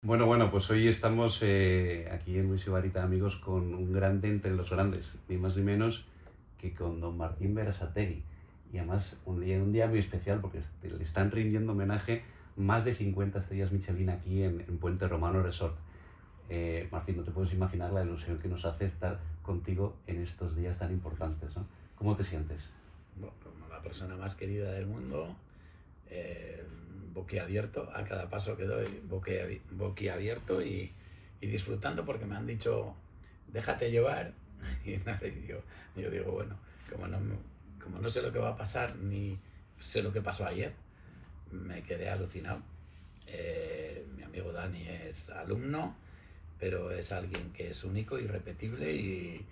Bueno, pues hoy estamos aquí en Muisibarita, amigos, con un grande entre los grandes, ni más ni menos que con don Martín Berasategui. Y además un día muy especial porque le están rindiendo homenaje más de 50 estrellas Michelin aquí en Puente Romano Resort. Martín, no te puedes imaginar la ilusión que nos hace estar contigo en estos días tan importantes, ¿no? ¿Cómo te sientes? Bueno, como la persona más querida del mundo, eh, boquiabierto a cada paso que doy, boquiabierto y disfrutando porque me han dicho, déjate llevar. Y nada, yo digo, bueno, como no, como no sé lo que va a pasar ni sé lo que pasó ayer, me quedé alucinado. Mi amigo Dani es alumno, pero es alguien que es único, irrepetible y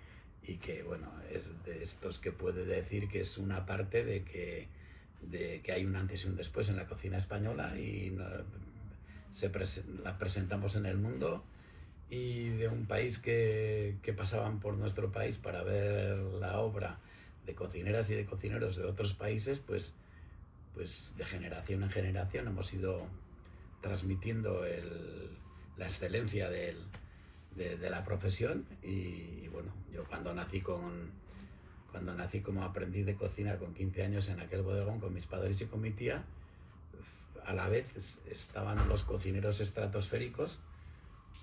que, bueno, es de estos que puede decir que es una parte de que hay un antes y un después en la cocina española y la presentamos en el mundo y de un país que pasaban por nuestro país para ver la obra de cocineras y de cocineros de otros países, pues de generación en generación hemos ido transmitiendo la excelencia de la profesión y bueno, yo cuando nací como aprendiz de cocina con 15 años en aquel bodegón con mis padres y con mi tía, a la vez estaban los cocineros estratosféricos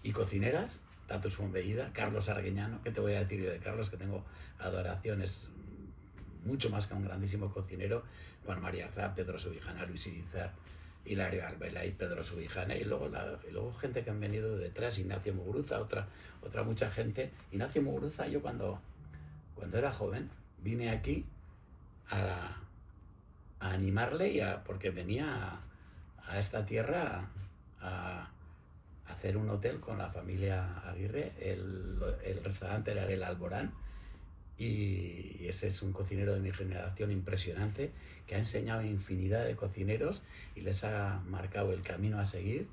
y cocineras, Tatus Fonveida, Carlos Argueñano, ¿qué te voy a decir yo de Carlos? Que tengo adoraciones mucho más que un grandísimo cocinero, Juan María Zá, Pedro Subijana, Luis Irizar, Hilario Arbela y Pedro Subijana, y luego gente que han venido detrás, Ignacio Muguruza, otra mucha gente. Ignacio Muguruza, yo cuando era joven, vine aquí a, a animarle porque venía a esta tierra a hacer un hotel con la familia Aguirre. El restaurante era el Alborán y ese es un cocinero de mi generación impresionante que ha enseñado a infinidad de cocineros y les ha marcado el camino a seguir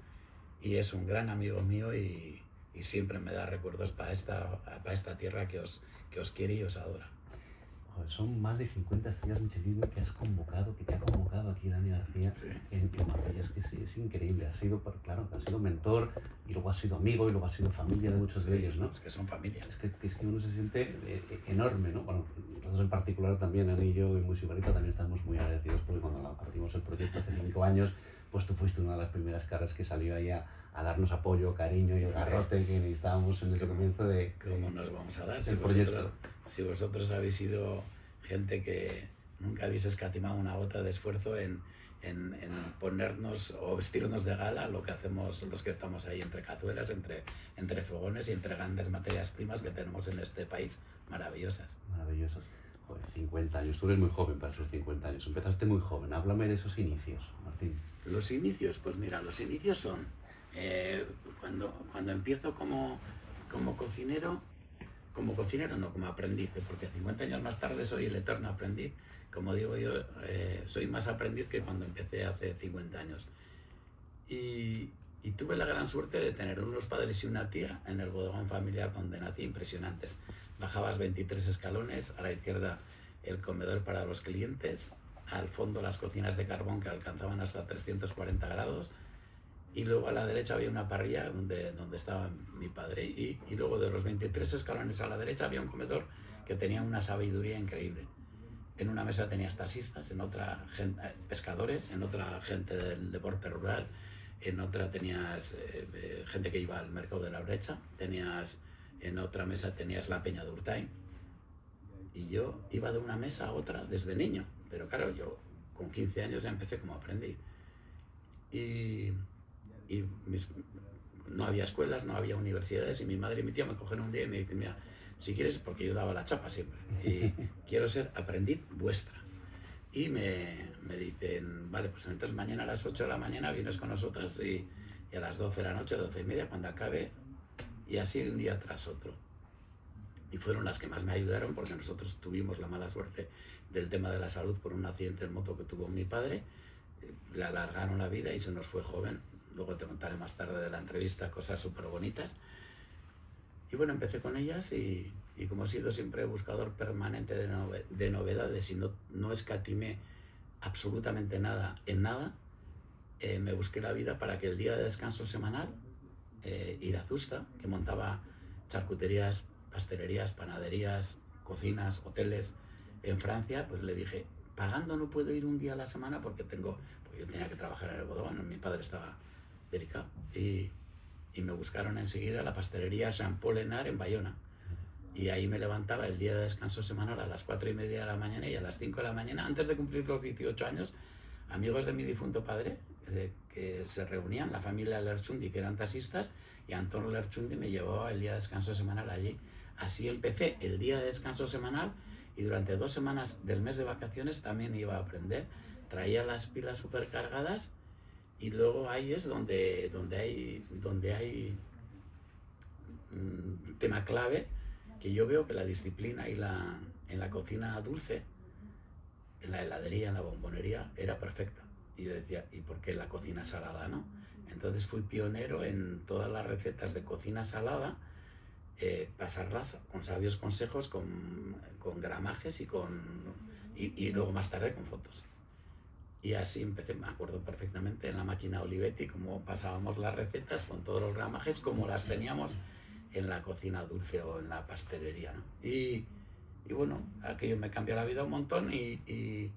y es un gran amigo mío y siempre me da recuerdos para esta tierra que os quiere y os adora. Joder, son más de 50 estrellas Michelin que te ha convocado aquí Dani García Sí, en Marbella. Es que sí, es increíble. Ha sido, claro, ha sido mentor y luego ha sido amigo y luego ha sido familia de muchos de sí, ellos, ¿no? es que son familia. Es que uno se siente enorme, ¿no? Bueno, nosotros en particular también, Ani y yo, y Musibarita, también estamos muy agradecidos porque cuando abrimos el proyecto hace 5 años, pues tú fuiste una de las primeras caras que salió ahí a darnos apoyo, cariño y el garrote que necesitábamos en ese comienzo ¿Cómo nos vamos a dar del proyecto. si vosotros habéis sido gente que nunca habéis escatimado una gota de esfuerzo en ponernos o vestirnos de gala lo que hacemos los que estamos ahí entre cazuelas, entre fogones y entre grandes materias primas que tenemos en este país maravillosas? Maravillosos. Joder, 50 años. Tú eres muy joven para esos 50 años. Empezaste muy joven. Háblame de esos inicios, Martín. Los inicios, pues mira, los inicios son eh, cuando empiezo como cocinero, no, como aprendiz, porque 50 años más tarde soy el eterno aprendiz. Como digo yo, soy más aprendiz que cuando empecé hace 50 años. Y, y tuve la gran suerte de tener unos padres y una tía en el bodegón familiar donde nací, impresionantes. Bajabas 23 escalones, a la izquierda el comedor para los clientes, al fondo las cocinas de carbón que alcanzaban hasta 340 grados, y luego a la derecha había una parrilla donde estaba mi padre, y luego de los 23 escalones a la derecha había un comedor que tenía una sabiduría increíble. En una mesa tenías taxistas, en otra pescadores, en otra gente del deporte rural, en otra tenías gente que iba al mercado de la Brecha, en otra mesa tenías la Peña de Urtain, y yo iba de una mesa a otra desde niño, pero claro, yo con 15 años ya empecé como aprendiz. Y, y no había escuelas, no había universidades, y mi madre y mi tía me cogen un día y me dicen, mira, si quieres, porque yo daba la chapa siempre, y quiero ser aprendiz vuestra. Y me dicen, vale, pues entonces mañana a las 8 de la mañana vienes con nosotras y a las 12 de la noche, 12:30, cuando acabe, y así un día tras otro. Y fueron las que más me ayudaron porque nosotros tuvimos la mala suerte del tema de la salud por un accidente en moto que tuvo mi padre. Le alargaron la vida y se nos fue joven. Luego te contaré más tarde de la entrevista cosas súper bonitas. Y bueno, empecé con ellas y como he sido siempre buscador permanente de novedades y no escatimé absolutamente nada en nada, me busqué la vida para que el día de descanso semanal Irazusta, que montaba charcuterías, pastelerías, panaderías, cocinas, hoteles en Francia, pues le dije, pagando no puedo ir un día a la semana porque pues yo tenía que trabajar en el bodegón, mi padre estaba delicado. Y me buscaron enseguida la pastelería Jean Paul Henard en Bayona. Y ahí me levantaba el día de descanso semanal a las 4:30 de la mañana, y a las 5 de la mañana, antes de cumplir los 18 años, amigos de mi difunto padre, que se reunían, la familia Lerchundi, que eran taxistas, y Antonio Lerchundi me llevó el día de descanso semanal allí. Así empecé el día de descanso semanal, y durante 2 semanas del mes de vacaciones también iba a aprender. Traía las pilas supercargadas, y luego ahí es donde hay un tema clave, que yo veo que la disciplina en la cocina dulce, en la heladería, en la bombonería, era perfecta. Y yo decía, ¿y por qué la cocina salada no? Entonces fui pionero en todas las recetas de cocina salada, pasarlas con sabios consejos, con gramajes y luego más tarde con fotos. Y así empecé, me acuerdo perfectamente, en la máquina Olivetti, cómo pasábamos las recetas con todos los gramajes, como las teníamos en la cocina dulce o en la pastelería, ¿no? Y bueno, aquello me cambió la vida un montón, y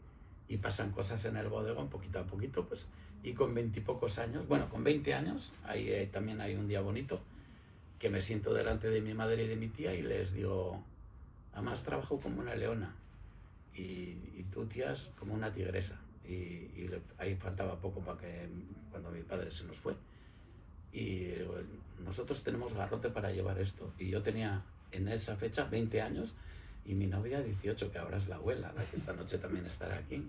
pasan cosas en el bodegón poquito a poquito, pues, y con 20 y pocos años, bueno, con 20 años, ahí también hay un día bonito, que me siento delante de mi madre y de mi tía y les digo, además trabajo como una leona, y tú, tías, como una tigresa. Ahí faltaba poco para que, cuando mi padre se nos fue, y nosotros tenemos garrote para llevar esto. Y yo tenía en esa fecha 20 años y mi novia 18, que ahora es la abuela, la que esta noche también estará aquí.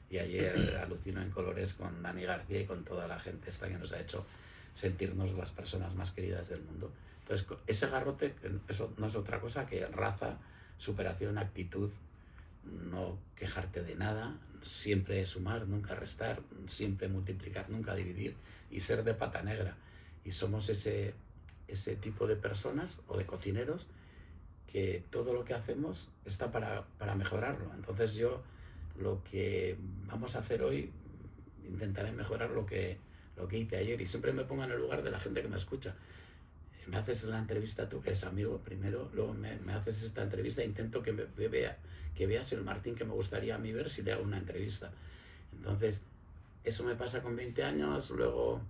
Y ayer alucino en colores con Dani García y con toda la gente esta que nos ha hecho sentirnos las personas más queridas del mundo. Entonces, ese garrote, eso no es otra cosa que raza, superación, actitud, no quejarte de nada, siempre sumar, nunca restar, siempre multiplicar, nunca dividir, y ser de pata negra. Y somos ese tipo de personas o de cocineros que todo lo que hacemos está para mejorarlo. Entonces yo lo que vamos a hacer hoy, intentaré mejorar lo que hice ayer, y siempre me pongo en el lugar de la gente que me escucha. Me haces la entrevista tú, que eres amigo primero, luego me haces esta entrevista e intento que veas el Martín que me gustaría a mí ver si le hago una entrevista. Entonces, eso me pasa con 20 años, luego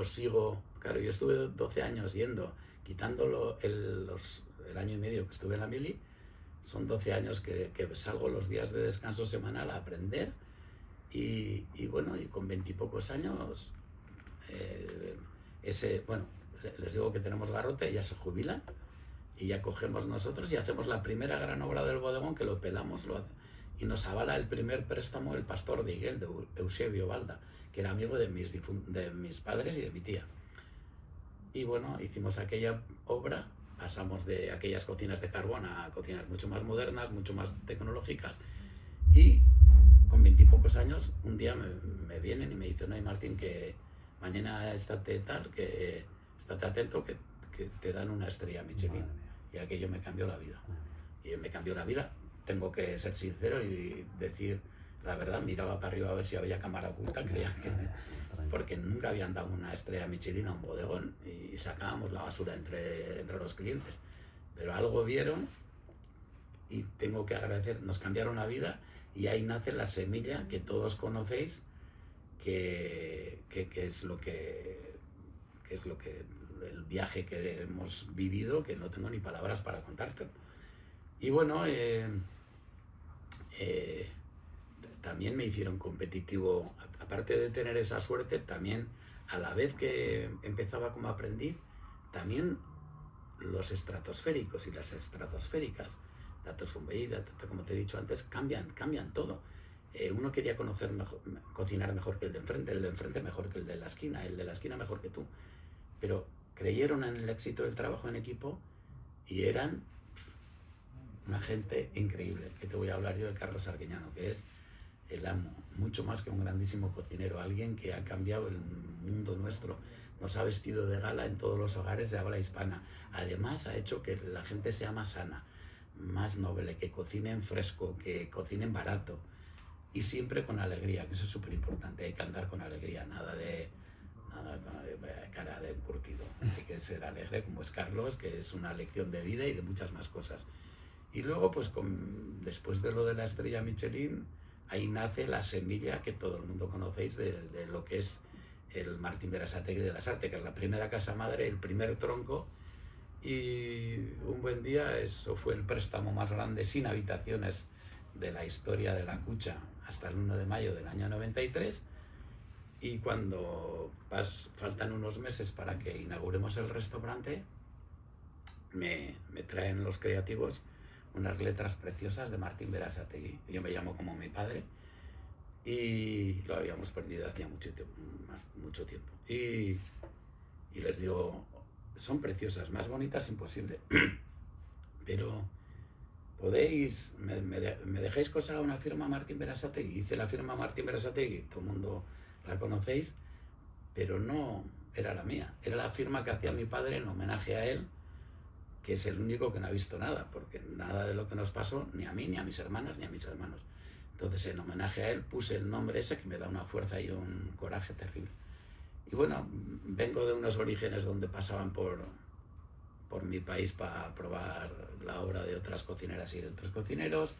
sigo, claro, yo estuve 12 años yendo, quitándolo el año y medio que estuve en la mili, son 12 años que salgo los días de descanso semanal a aprender, y bueno, y con 20 y pocos años, bueno, les digo que tenemos garrote, ya se jubilan, y ya cogemos nosotros y hacemos la primera gran obra del bodegón, que lo pelamos, y nos avala el primer préstamo el pastor de Iguel, de Eusebio Balda, que era amigo de mis padres y de mi tía. Y bueno, hicimos aquella obra, pasamos de aquellas cocinas de carbón a cocinas mucho más modernas, mucho más tecnológicas, y con 20 y pocos años, un día me vienen y me dicen, no, Martín, que mañana estate atento, que te dan una estrella Michelin. Y aquello me cambió la vida. Y me cambió la vida, tengo que ser sincero y decir la verdad. Miraba para arriba a ver si había cámara oculta, creía que porque nunca habían dado una estrella Michelin a un bodegón, y sacábamos la basura entre los clientes. Pero algo vieron, y tengo que agradecer, nos cambiaron la vida, y ahí nace la semilla que todos conocéis, que es lo que el viaje que hemos vivido, que no tengo ni palabras para contártelo. Y bueno, también me hicieron competitivo, aparte de tener esa suerte, también a la vez que empezaba como aprendiz, también los estratosféricos y las estratosféricas, datos Fumbeida, como te he dicho antes, cambian todo. Uno quería cocinar mejor que el de enfrente mejor que el de la esquina, el de la esquina mejor que tú, pero creyeron en el éxito del trabajo en equipo, y eran una gente increíble. Que te voy a hablar yo de Carlos Arguiñano, que es el amo, mucho más que un grandísimo cocinero, alguien que ha cambiado el mundo nuestro, nos ha vestido de gala en todos los hogares de habla hispana. Además ha hecho que la gente sea más sana, más noble, que cocinen fresco, que cocinen barato, y siempre con alegría, que eso es súper importante. Hay que andar con alegría, nada de nada, cara de curtido. Hay que ser alegre como es Carlos, que es una lección de vida y de muchas más cosas. Y luego, pues después de lo de la estrella Michelin, ahí nace la semilla que todo el mundo conocéis de lo que es el Martín Berasategui de Lasarte, que es la primera casa madre, el primer tronco. Y un buen día eso fue el préstamo más grande sin habitaciones de la historia de la Cucha hasta el 1 de mayo del año 93. Y cuando faltan unos meses para que inauguremos el restaurante, me traen los creativos unas letras preciosas de Martín Berasategui. Yo me llamo como mi padre y lo habíamos perdido hacía mucho tiempo. Y les digo, son preciosas, más bonitas imposible, pero podéis, me dejáis cosa una firma Martín Berasategui. Hice la firma Martín Berasategui, todo el mundo la conocéis, pero no era la mía, era la firma que hacía mi padre en homenaje a él, que es el único que no ha visto nada, porque nada de lo que nos pasó, ni a mí, ni a mis hermanas, ni a mis hermanos. Entonces, en homenaje a él, puse el nombre ese que me da una fuerza y un coraje terrible. Y bueno, vengo de unos orígenes donde pasaban por mi país para probar la obra de otras cocineras y de otros cocineros,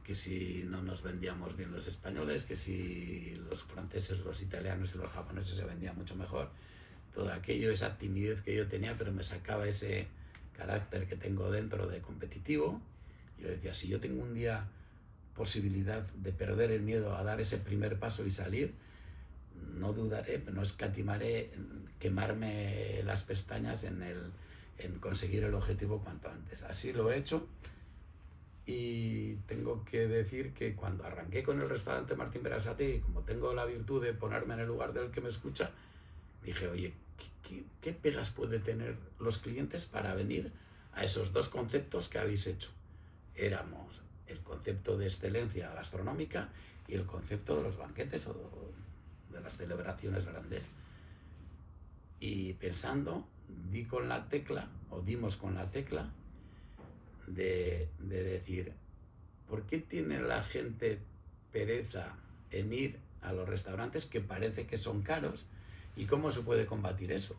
que si no nos vendíamos bien los españoles, que si los franceses, los italianos y los japoneses se vendían mucho mejor. Todo aquello, esa timidez que yo tenía, pero me sacaba ese carácter que tengo dentro de competitivo. Yo decía, si yo tengo un día posibilidad de perder el miedo a dar ese primer paso y salir, no dudaré, no escatimaré en quemarme las pestañas en conseguir el objetivo cuanto antes. Así lo he hecho. Y tengo que decir que cuando arranqué con el restaurante Martín Berasategui, como tengo la virtud de ponerme en el lugar del que me escucha, dije, oye, ¿qué pegas puede tener los clientes para venir a esos dos conceptos que habéis hecho? Éramos el concepto de excelencia gastronómica y el concepto de los banquetes o de las celebraciones grandes. Y pensando, dimos con la tecla de decir, ¿por qué tiene la gente pereza en ir a los restaurantes que parece que son caros? ¿Y cómo se puede combatir eso?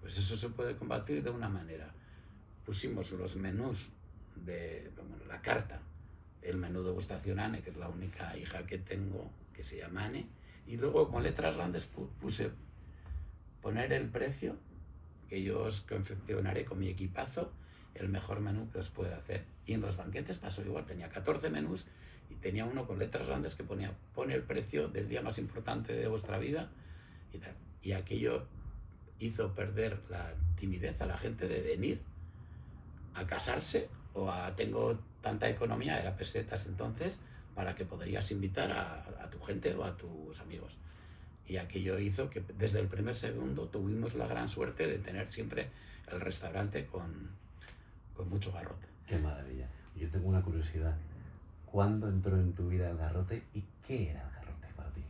Pues eso se puede combatir de una manera. Pusimos los menús la carta, el menú de degustación Anne, que es la única hija que tengo que se llama Anne, y luego con letras grandes puse poner el precio, que yo os confeccionaré con mi equipazo el mejor menú que os pueda hacer. Y en los banquetes pasó igual, tenía 14 menús y tenía uno con letras grandes que pone el precio del día más importante de vuestra vida y tal. Y aquello hizo perder la timidez a la gente de venir a casarse o tengo tanta economía, era pesetas entonces, para que podrías invitar a tu gente o a tus amigos. Y aquello hizo que desde el primer segundo tuvimos la gran suerte de tener siempre el restaurante con mucho garrote. Qué maravilla. Yo tengo una curiosidad. ¿Cuándo entró en tu vida el garrote y qué era el garrote para ti?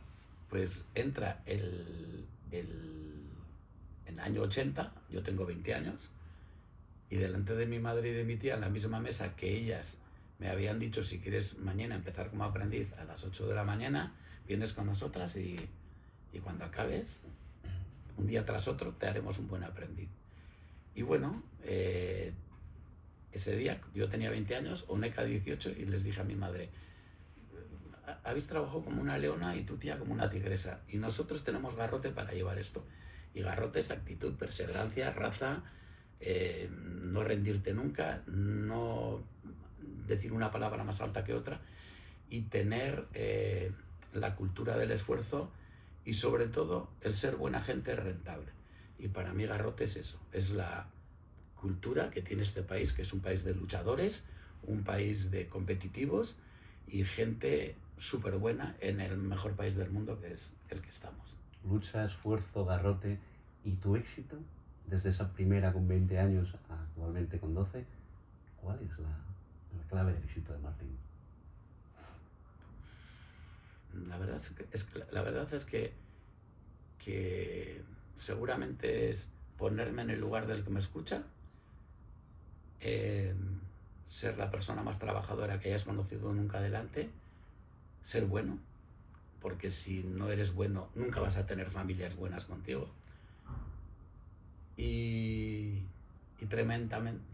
Pues entra en el año 80, yo tengo 20 años, y delante de mi madre y de mi tía, en la misma mesa que ellas me habían dicho, si quieres mañana empezar como aprendiz a las 8 de la mañana, vienes con nosotras y cuando acabes, un día tras otro, te haremos un buen aprendiz. Y bueno, ese día yo tenía 20 años, Oneca 18, y les dije a mi madre, habéis trabajado como una leona y tu tía como una tigresa, y nosotros tenemos garrote para llevar esto. Y garrote es actitud, perseverancia, raza, no rendirte nunca, no decir una palabra más alta que otra, y tener la cultura del esfuerzo y sobre todo el ser buena gente rentable. Y para mí garrote es eso, es la cultura que tiene este país, que es un país de luchadores, un país de competitivos y gente súper buena en el mejor país del mundo, que es el que estamos. Lucha, esfuerzo, garrote. ¿Y tu éxito? Desde esa primera con 20 años a actualmente con 12, ¿cuál es la clave del éxito de Martín? La verdad es que seguramente es ponerme en el lugar del que me escucha, ser la persona más trabajadora que hayas conocido nunca delante, ser bueno, porque si no eres bueno nunca vas a tener familias buenas contigo,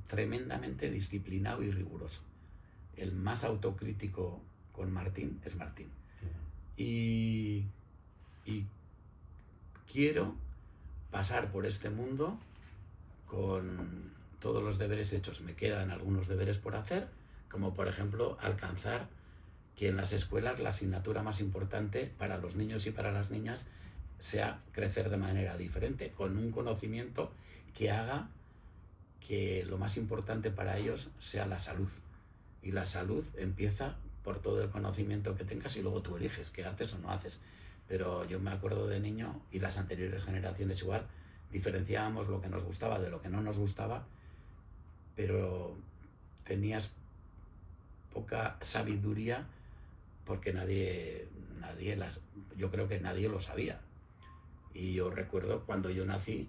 tremendamente disciplinado y riguroso. El más autocrítico con Martín es Martín. Y quiero pasar por este mundo con todos los deberes hechos. Me quedan algunos deberes por hacer, como por ejemplo alcanzar que en las escuelas la asignatura más importante para los niños y para las niñas sea crecer de manera diferente, con un conocimiento que haga que lo más importante para ellos sea la salud. Y la salud empieza por todo el conocimiento que tengas y luego tú eliges qué haces o no haces. Pero yo me acuerdo de niño, y las anteriores generaciones igual, diferenciábamos lo que nos gustaba de lo que no nos gustaba, pero tenías poca sabiduría porque yo creo que nadie lo sabía. Y yo recuerdo cuando yo nací,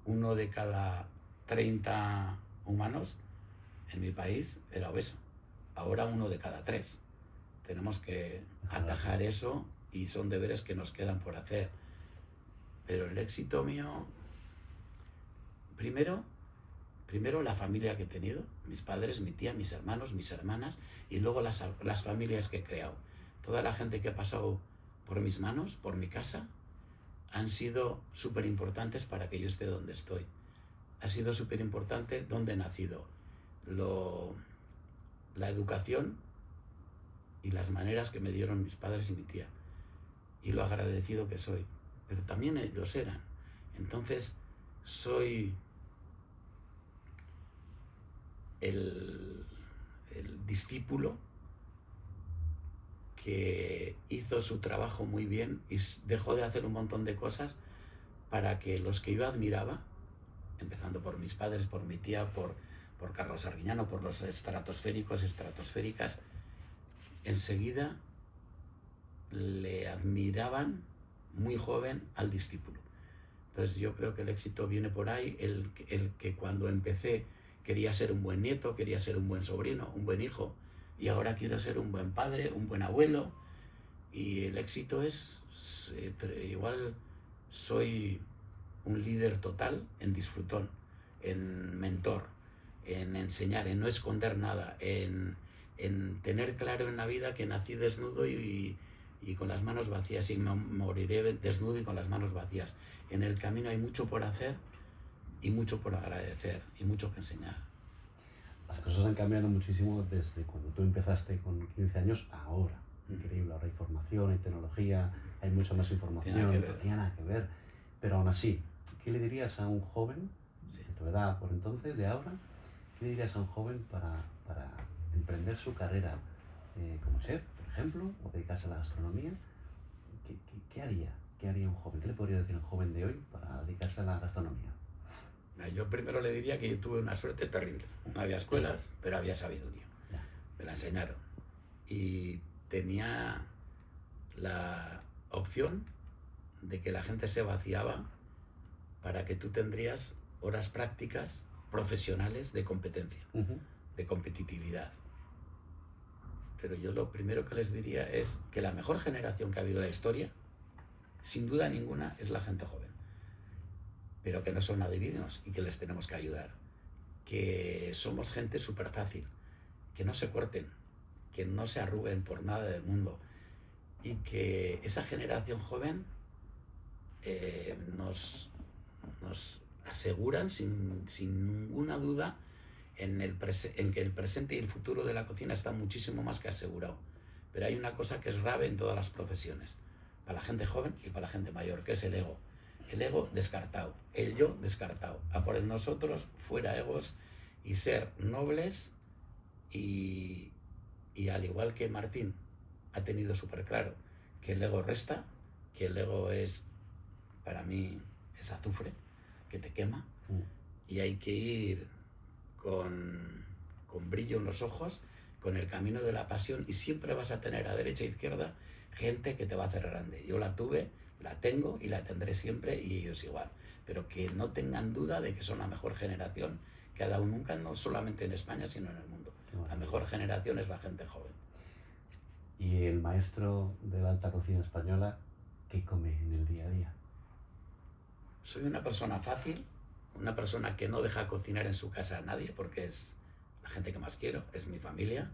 1 de cada 30 humanos en mi país era obeso. Ahora 1 de cada 3. Tenemos que atajar eso y son deberes que nos quedan por hacer. Pero el éxito mío, primero la familia que he tenido, mis padres, mi tía, mis hermanos, mis hermanas, y luego las familias que he creado. Toda la gente que ha pasado por mis manos, por mi casa, han sido súper importantes para que yo esté donde estoy. Ha sido súper importante donde he nacido. La educación y las maneras que me dieron mis padres y mi tía. Y lo agradecido que soy. Pero también ellos eran. Entonces, soy el discípulo que hizo su trabajo muy bien y dejó de hacer un montón de cosas para que los que yo admiraba, empezando por mis padres, por mi tía, por Carlos Arguiñano, por los estratosféricas, enseguida le admiraban muy joven al discípulo. Entonces yo creo que el éxito viene por ahí, el que cuando empecé quería ser un buen nieto, quería ser un buen sobrino, un buen hijo, y ahora quiero ser un buen padre, un buen abuelo, y el éxito es, igual soy un líder total en disfrutón, en mentor, en enseñar, en no esconder nada, en tener claro en la vida que nací desnudo y con las manos vacías, y moriré desnudo y con las manos vacías. En el camino hay mucho por hacer y mucho por agradecer y mucho que enseñar. Las cosas han cambiado muchísimo desde cuando tú empezaste con 15 años a ahora. Increíble, ahora hay formación, hay tecnología, hay mucha más información, no tiene nada que ver. Pero aún así, ¿qué le dirías a un joven de tu edad por entonces, de ahora? ¿Qué le dirías a un joven para emprender su carrera como chef, por ejemplo, o dedicarse a la gastronomía? ¿Qué haría? ¿Qué haría un joven? ¿Qué le podría decir a un joven de hoy para dedicarse a la gastronomía? Yo primero le diría que yo tuve una suerte terrible. No había escuelas, pero había sabiduría. Me la enseñaron. Y tenía la opción de que la gente se vaciaba para que tú tendrías horas prácticas profesionales de competencia, de competitividad. Pero yo lo primero que les diría es que la mejor generación que ha habido en la historia, sin duda ninguna, es la gente joven. Pero que no son adivinos y que les tenemos que ayudar. Que somos gente súper fácil, que no se corten, que no se arruguen por nada del mundo. Y que esa generación joven nos aseguran sin ninguna duda en que el presente y el futuro de la cocina está muchísimo más que asegurado. Pero hay una cosa que es grave en todas las profesiones, para la gente joven y para la gente mayor, que es el ego. El ego descartado, el yo descartado. A por el nosotros, fuera egos, y ser nobles y al igual que Martín ha tenido súper claro que el ego resta, que el ego es, para mí, es azufre, que te quema, y hay que ir con brillo en los ojos, con el camino de la pasión, y siempre vas a tener a derecha e izquierda gente que te va a hacer grande. Yo la tuve, la tengo y la tendré siempre, y ellos igual. Pero que no tengan duda de que son la mejor generación que ha dado nunca, no solamente en España, sino en el mundo. La mejor generación es la gente joven. ¿Y el maestro de la alta cocina española qué come en el día a día? Soy una persona fácil, una persona que no deja cocinar en su casa a nadie, porque es la gente que más quiero, es mi familia,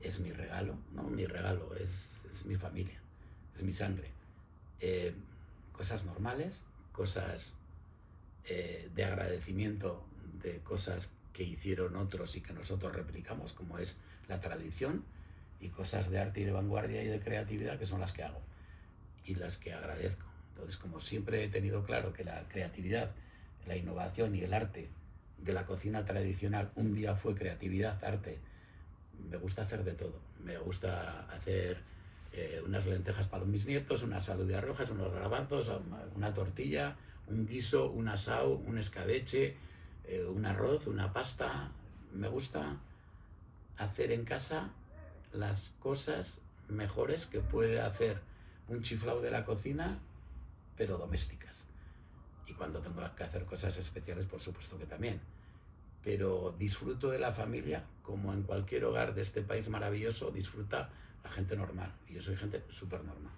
es mi regalo, no mi regalo, es mi familia, es mi sangre. Cosas normales, cosas de agradecimiento de cosas que hicieron otros y que nosotros replicamos, como es la tradición, y cosas de arte y de vanguardia y de creatividad que son las que hago y las que agradezco. Entonces, como siempre he tenido claro que la creatividad, la innovación y el arte de la cocina tradicional un día fue creatividad, arte, me gusta hacer de todo. Me gusta hacer unas lentejas para mis nietos, unas alubias rojas, unos garbanzos, una tortilla, un guiso, un asao, un escabeche, un arroz, una pasta. Me gusta hacer en casa las cosas mejores que puede hacer un chiflao de la cocina, pero domésticas. Y cuando tengo que hacer cosas especiales, por supuesto que también. Pero disfruto de la familia como en cualquier hogar de este país maravilloso disfruta la gente normal. Y yo soy gente súper normal.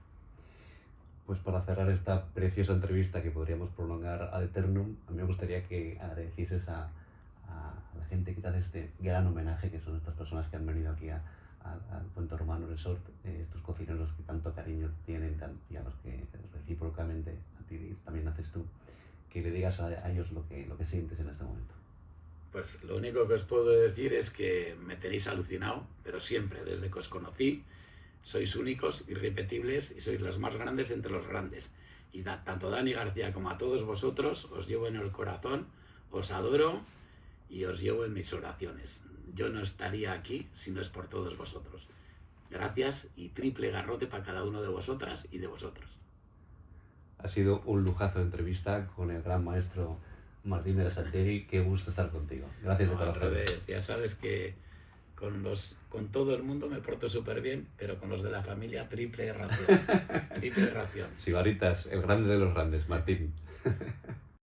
Pues para cerrar esta preciosa entrevista que podríamos prolongar ad eternum, a mí me gustaría que agradecieses a la gente que te hace este gran homenaje, que son estas personas que han venido aquí al Puente Romano Resort, estos cocineros que tanto cariño tienen y a los que recíprocamente a ti también haces tú, que le digas a ellos lo que sientes en este momento. Pues lo único que os puedo decir es que me tenéis alucinado, pero siempre, desde que os conocí, sois únicos, irrepetibles y sois los más grandes entre los grandes. Y tanto Dani García como a todos vosotros os llevo en el corazón, os adoro y os llevo en mis oraciones. Yo no estaría aquí si no es por todos vosotros. Gracias y triple garrote para cada uno de vosotras y de vosotros. Ha sido un lujazo de entrevista con el gran maestro Martín Berasategui. Qué gusto estar contigo. Gracias de No, al corazón. revés, ya sabes que con todo el mundo me porto súper bien, pero con los de la familia triple ración. Triple ración. Sibaritas, el grande de los grandes, Martín.